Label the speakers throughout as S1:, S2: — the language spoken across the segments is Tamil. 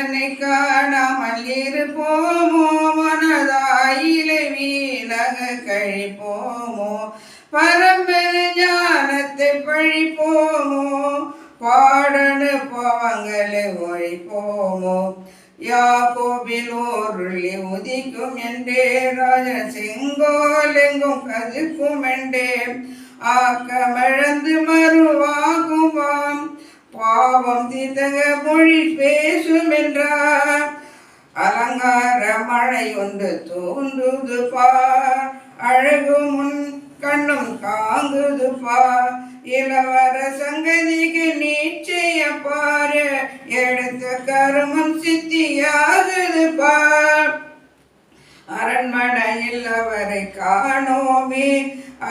S1: அரசனை காணாமல் இருப்போமோ மனதாயிலை வீணக கழிப்போமோ பரம்பெரு ஞானத்தை பழிப்போமோ பாடனு பாவங்களை ஒழிப்போமோ யாக்கோபில் ஓருளி உதிக்கும் என்றே ராஜ செங்கோலெங்கும் கதிக்கும் என்றே ஆக்கமிழந்து மறுவாகுவாம் பாவம் தீதக மொழி பேசும் என்றார் அலங்கார மழை ஒன்று தோன்றுது பார் அழகு முன் கண்ணும் காங்குது பார் இளவர சங்கதிக்கு நீச்சைய பாரு எடுத்த கருமம் சித்தியாகுது பார் அரண்மனையில் அவரை காணோமே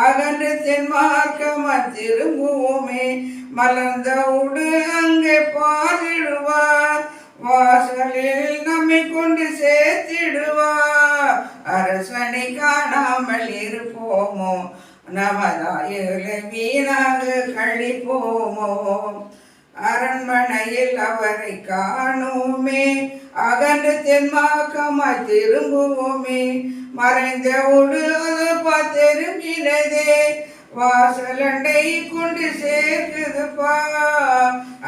S1: அகன்று தென்மார்க்கமர் திரும்புவோமே மலர்ந்த உடு அங்கே பார்த்திடுவார் வாசலில் நம்மை கொண்டு சேர்த்திடுவார் அரசனை காணாமல் இருப்போமோ நமதாயுலை வீணாக கழிப்போமோ அரண்மனையில் அவரை காணோமே அகன்று தென்மாக்கமாய் திரும்புவோமே மறைந்த உடு திரும்பினதே வாசலண்டை கொண்டு சேர்க்குதுப்பா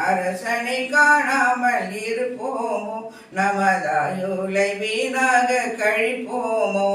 S1: அரசனை காணாமல் இருப்போமோ நமதாயுலை வீணாக கழிப்போமோ